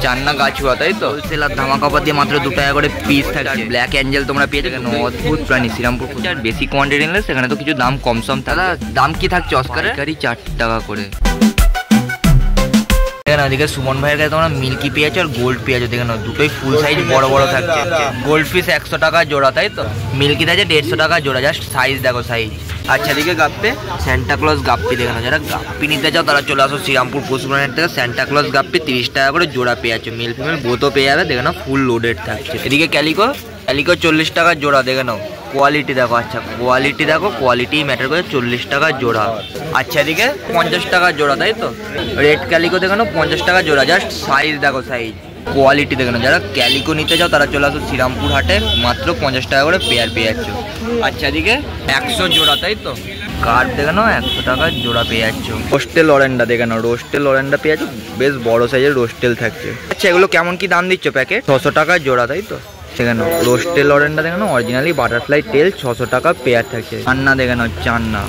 চান্না গাছুয়া, তাই তো? হোলসেলার ধামাকা অফার দিয়ে মাত্র 2 টাকা করে পিস থাকছে। ব্ল্যাক অ্যাঞ্জেল তোমরা পেয়ে যাবে, অদ্ভুত প্রাণী শ্রীরামপুর। আর বেশি কোয়ান্টিটি নিলে সেখানে তো কিছু দাম কম সম। দাদা দাম কি থাকছে অস্কারের? 4 টাকা করে। এদিকে সুমন ভাইয়ের কাছে তোমরা মিল্কি পেঁয়াজ আর গোল্ড পেঁয়াজ দেখে নাও, দুটোই ফুল সাইজ বড় বড় থাকছে। গোল্ড ফিশ 100 টাকা জোড়া, তাই তো? মিল্কি থাকছে 150 টাকা জোড়া, জাস্ট সাইজ দেখো সাইজ। আচ্ছা দিকে গাপ্পে স্যান্টা ক্লজ গাপ্পি দেখে নাও, যারা গাপ্পি নিতে চাও তারা চলে আসো শ্রীরামপুর পশুপ্রাণীর থেকে। স্যান্টা ক্লজ গাপ্পি 30 টাকা করে জোড়া পেয়ে যাচ্ছে, মেল ফিমেল বোথও পেয়ে যাবে দেখে নাও, ফুল লোডেড থাকছে। এদিকে ক্যালিকো 40 টাকা জোড়া দেখে নাও, কোয়ালিটি দেখো। আচ্ছা কোয়ালিটি দেখো, কোয়ালিটি ম্যাটার করে, 40 টাকা জোড়া। আচ্ছা এদিকে 50 টাকা জোড়া, তাই তো? রেড ক্যালিকো দেখে নাও 50 টাকা জোড়া, জাস্ট সাইজ দেখো সাইজ, কোয়ালিটি দেখে নাও। যারা ক্যালিকো নিতে চাও তারা চলে আসো শ্রীরামপুর হাটে, মাত্র 50 টাকা করে পেয়ার পেয়ে যাচ্ছ। আচ্ছা এদিকে 100 জোড়া, তাই তো? কার্ড দেখে নাও 100 টাকা জোড়া পেয়ে যাচ্ছ। রোস্টেল অরেন্ডা দেখে নাও, রোস্টেল অরেন্ডা পেয়ে যাচ্ছ, বেশ বড় সাইজের রোস্টেল থাকছে। আচ্ছা এগুলো কেমন কি দাম দিচ্ছ প্যাকেট? 600 টাকা জোড়া, তাই তো? দেখে নাও রোস্টেল অরেন্ডা দেখে নাও, অরিজিনালি বাটারফ্লাই টেল 600 টাকা পেয়ার থাকছে। চান্না দেখে নাও, চান্না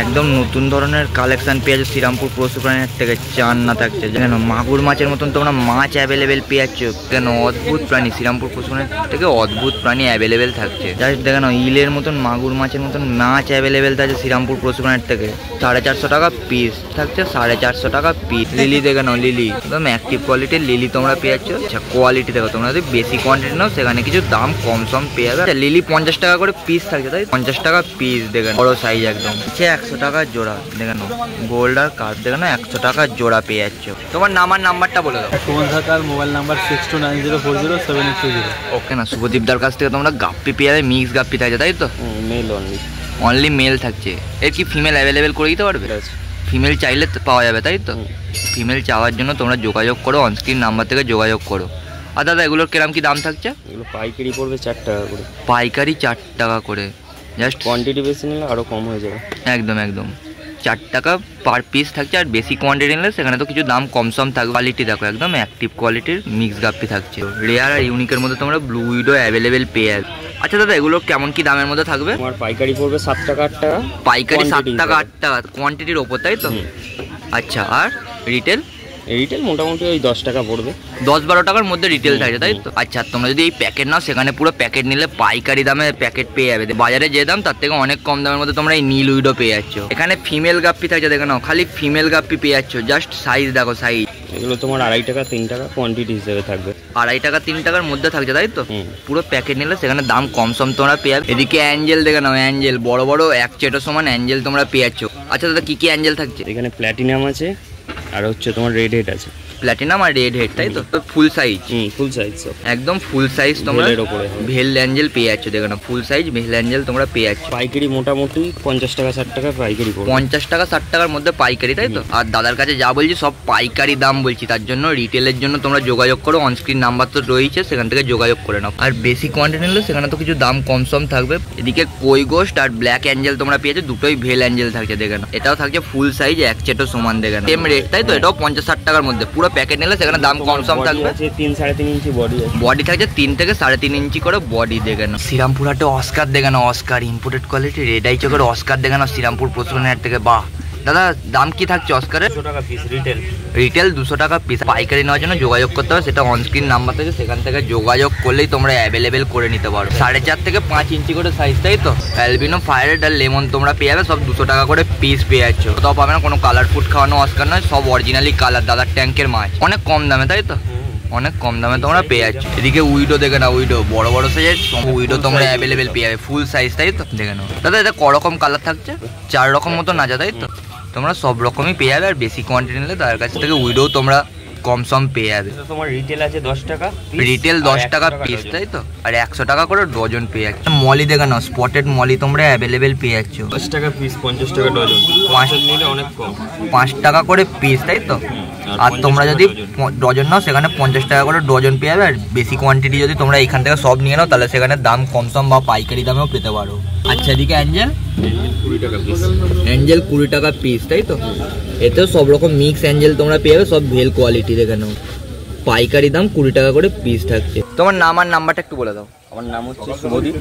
একদম নতুন ধরনের কালেকশন পেয়ে যাচ্ছে শ্রীরামপুর পশুপ্রাণীর থেকে। চান্না থাকছে যেন মাগুর মাছের মতন তোমরা মাছ অ্যাভেলেবেল পেয়ে যাচ্ছ। কেন অদ্ভুত প্রাণী শ্রীরামপুর পশুপ্রাণীর থেকে, অদ্ভুত প্রাণী অ্যাভেলেবেল থাকছে। জাস্ট দেখে নাও ইলের মতন মাগুর মাছের মতন মাছ অ্যাভেলেবেল থাকছে শ্রীরামপুর পশুপ্রাণীর থেকে। 450 টাকা পিস থাকছে, 450 টাকা পিস। লিলি দেখে নাও, লিলি একদম অ্যাক্টিভ কোয়ালিটির লিলি তোমরা পেয়ে যাচ্ছ। আচ্ছা কোয়ালিটি দেখো, তোমরা যদি বেশি কোয়ান্টিটি নাও সেখানে কিছু দাম কম সম পেয়ে যাবে। লিলি 50 টাকা করে পিস থাকছে, তাই 50 টাকা পিস দেখে বড় সাইজ একদম। 100 টাকা জোড়া দেখে নাও, গোল্ড আর কার্ড দেখে নাও 100 টাকা জোড়া পেয়ে যাচ্ছ। তোমার নাম আর নাম্বারটা বলে দাও। সুমন সরকার, মোবাইল নাম্বার 6290407820। ওকে না, শুভদীপদার কাছ থেকে তোমরা গাপ্পি পেয়ে যাবে, মিক্স গাপ্পি থাকছে, তাই তো? মেল অনলি, অনলি মেল থাকছে। এর কি ফিমেল অ্যাভেলেবেল করে দিতে পারবে? ফিমেল চাইলে পাওয়া যাবে, তাই তো? ফিমেল চাওয়ার জন্য তোমরা যোগাযোগ করো, অনস্ক্রিন নাম্বার থেকে যোগাযোগ করো। আর দাদা এগুলোর কিরম কি দাম থাকছে? এগুলো পাইকারি পড়বে 4 টাকা করে। পাইকারি 4 টাকা করে, জাস্ট কোয়ান্টিটি বেশি নিলে আরও কম হয়ে যাবে। একদম একদম 4 টাকা পার পিস থাকছে। আর বেশি কোয়ান্টিটি নিলে সেখানে তো কিছু দাম কম সম থাকবে। কোয়ালিটি দেখো একদম অ্যাক্টিভ কোয়ালিটির মিক্স গাপ্পি থাকছে। রেয়ার আর ইউনিকের মধ্যে তোমরা ব্লু উইডো অ্যাভেলেবেল পেয়ে যাবে। আচ্ছা দাদা এগুলো কেমন কি দামের মধ্যে থাকবে? আমার পাইকারি পড়বে 7 টাকা 8 টাকা। পাইকারি 7 টাকা 8 টাকা কোয়ান্টিটির ওপর, তাই তো? আচ্ছা আর রিটেল? রিটেল মোটামুটি ওই 10 টাকা পড়বে, 10-12 টাকার মধ্যে রিটেল থাকছে, তাই তো? আচ্ছা তোমরা যদি এই প্যাকেট নাও সেখানে পুরো প্যাকেট নিলে পাইকারি দামে প্যাকেট পেয়ে যাবে। বাজারে যে দাম তার থেকে অনেক কম দামের মধ্যে তোমরা এই নীল উইডো পেয়ে যাচ্ছ। এখানে ফিমেল গাপ্পি থাকছে দেখে নাও, খালি ফিমেল গাপ্পি পেয়ে যাচ্ছ, জাস্ট সাইজ দেখো সাইজ। এগুলো তোমার 2.5 টাকা 3 টাকা কোয়ান্টিটি হিসেবে থাকবে। 2.5 টাকা 3 টাকার মধ্যে থাকছে, তাই তো? পুরো প্যাকেট নিলে সেখানে দাম কম সম তোমরা পেয়ে যাবে। এদিকে অ্যাঞ্জেল দেখে নাও, অ্যাঞ্জেল বড় বড় 1 চেটো সমান অ্যাঞ্জেল তোমরা পেয়ে যাচ্ছ। আচ্ছা দাদা কি কি অ্যাঞ্জেল থাকছে? এখানে প্ল্যাটিনাম আছে আর হচ্ছে তোমার রেড হেড আছে। প্ল্যাটিনাম আর রেড হেড, তাই তো? ফুল সাইজ, ফুল সাইজ একদম ফুল সাইজ তোমরা ভেল অ্যাঞ্জেল পেয়ে যাচ্ছ দেখো না, ফুল সাইজ ভেল অ্যাঞ্জেল তোমরা পেয়ে যাচ্ছ। পাইকারি মোটামুটি 50 টাকা 60 টাকা পাইকারি পড়বে। 50 টাকা 60 টাকার মধ্যে পাইকারি, তাই তো? আর দাদার কাছে যা বলছি সব পাইকারি দাম বলছি, তার জন্য রিটেলের জন্য তোমরা যোগাযোগ করো, অনস্ক্রিন নাম্বার তো রয়েছে সেখান থেকে যোগাযোগ করে নাও। আর বেশি কোয়ান্টিটি নিলে সেখানে তো কিছু দাম কম সম থাকবে। এদিকে কই গোস্ট আর ব্ল্যাক অ্যাঞ্জেল তোমরা পেয়েছো, দুটোই ভেল অ্যাঞ্জেল থাকছে দেখে নাও। এটাও থাকছে ফুল সাইজ 1 চেটো সমান দেখে নাও, সেম রেট, তাই তো? এটাও 50-60 টাকার মধ্যে। পুরো প্যাকেট নিলে সেখানে দাম কম সম থাকবে। 3-3.5 ইঞ্চি বডি আছে, বডি থাকছে 3 থেকে 3.5 ইঞ্চি করে বডি দেখে নাও। শ্রীরামপুর হাটে অস্কার দেখে নাও, Oscar imported quality red eye চোখের অস্কার দেখে নাও শ্রীরামপুর পশুপ্রাণীর থেকে। বাহ দাদা দাম কি থাকছে অস্কারের? 200 টাকা পিস রিটেল। রিটেল 200 টাকা পিস। পাইকারি নেওয়ার জন্য যোগাযোগ করতে হবে, সেটা অনস্ক্রিন নাম্বার থেকে, সেখান থেকে যোগাযোগ করলেই তোমরা অ্যাভেলেবেল করে নিতে পারো। 4.5 থেকে 5 ইঞ্চি করে সাইজ, তাই তো? অ্যালবিনো, ফায়ারেড আর লেমন তোমরা পেয়ে যাবে, সব 200 টাকা করে পিস পেয়ে যাচ্ছ। কোথাও পাবে না কোনো কালার ফুড খাওয়ানো অস্কার নয়, সব অরিজিনালি কালার দাদার ট্যাঙ্কের মাছ, অনেক কম দামে, তাই তো? অনেক কম দামে তোমরা পেয়ে যাচ্ছ। এদিকে উইডো দেখে নাও, উইডো বড় বড় সাইজের উইডো তোমরা অ্যাভেলেবেল পেয়ে যাবে, ফুল সাইজ, তাই তো? দেখে নাও দাদা এটা ক রকম কালার থাকছে? 4 রকম মতো না, তাই তো? তোমরা সব রকমই পেয়ে যাবে। আর বেশি কোয়ান্টিটি নিলে তার কাছ থেকে উইডো তোমরা কম সম পেয়ে যাবে। তোমার রিটেল আছে 10 টাকা, রিটেল 10 টাকা পিস, তাই তো? আর 100 টাকা করে ডজন পেয়ে যাচ্ছে। মলি দেখে নাও, স্পটেড মলি তোমরা অ্যাভেলেবেল পেয়ে যাচ্ছ, 10 টাকা পিস 50 টাকা ডজন। 5 নিলে অনেক কম, 5 টাকা করে পিস, তাই তো? আর তোমরা যদি ডজন নাও সেখানে 50 টাকা করে ডজন পেয়ে যাবে। আর বেশি কোয়ান্টিটি যদি তোমরা এখান থেকে সব নিয়ে নাও তাহলে সেখানে দাম কম সম বা পাইকারি দামেও পেতে পারো। আচ্ছা এদিকে অ্যাঞ্জেল 20 টাকা পিস। অ্যাঞ্জেল 20 টাকা পিস, তাই তো? এতেও সব রকম মিক্স অ্যাঞ্জেল তোমরা পেয়ে যাবে, সব ভেল কোয়ালিটি দেখে নাও। পাইকারি দাম 20 টাকা করে পিস থাকছে। তোমার নাম আর নাম্বারটা একটু বলে দাও। আমার নাম হচ্ছে শুভদীপ,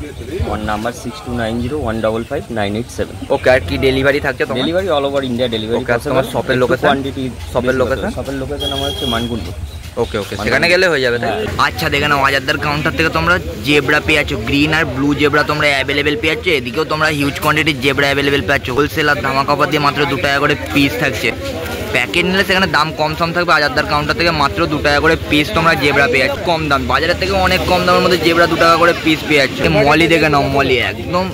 আমার নাম্বার 6290155887। ওকে, আর কি ডেলিভারি থাকছে তোমার? Delivery all over India delivery. তোমার শপের লোকেশন? কোয়ান্টিটি শপের লোকেশন আমার হচ্ছে মানগুন্ডু। ওকে ওকে, সেখানে গেলে হয়ে যাবে তাই। আচ্ছা দেখে নাও, আজাদদার কাউন্টার থেকে তোমরা জেব্রা পেয়ে যাচ্ছ, গ্রিন আর ব্লু জেব্রা তোমরা অ্যাভেলেবেল পেয়ে যাচ্ছ। এদিকেও তোমরা হিউজ কোয়ান্টিটির জেব্রা অ্যাভেলেবেল পেয়ে যাচ্ছ। হোলসেল আর ধামাকা অফার দিয়ে মাত্র 2 টাকা করে পিস থাকছে। প্যাকেট নিলে সেখানে দাম কম সম থাকবে। আজাদদার কাউন্টার থেকে মাত্র 2 টাকা করে পিস তোমরা জেব্রা পেয়ে যাচ্ছ, কম দাম। বাজারের থেকে অনেক কম দামের মধ্যে জেব্রা 2 টাকা করে পিস পেয়ে যাচ্ছ। মলি দেখে নাও, মলি একদম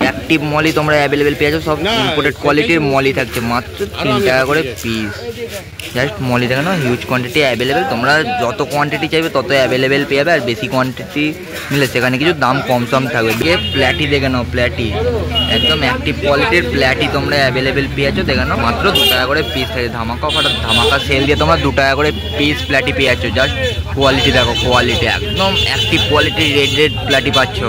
অ্যাক্টিভ মলি তোমরা অ্যাভেলেবেল পেয়ে যাচ্ছ। সব ইম্পোর্টেড কোয়ালিটির মলি থাকছে, মাত্র 3 টাকা করে পিস। জাস্ট মলি দেখে নাও, হিউজ কোয়ান্টিটি অ্যাভেলেবেল। তোমরা যত কোয়ান্টিটি চাইবে তত অ্যাভেলেবেল পেয়ে যাবে। আর বেশি কোয়ান্টিটি নিলে সেখানে কিছু দাম কম সম থাকবে। গিয়ে প্ল্যাটি দেখে নাও, প্ল্যাটি একদম অ্যাক্টিভ কোয়ালিটির প্ল্যাটি তোমরা অ্যাভেলেবেল পেয়ে যাচ্ছ। দেখে নাও মাত্র 2 টাকা করে পিস থাকে। ধামাকা অফার, ধামাকা সেল দিয়ে তোমরা 2 টাকা করে পিস প্ল্যাটি পেয়ে যাচ্ছ। জাস্ট কোয়ালিটি দেখো, কোয়ালিটি একদম অ্যাক্টিভ কোয়ালিটির রেড রেড প্ল্যাটি পাচ্ছ।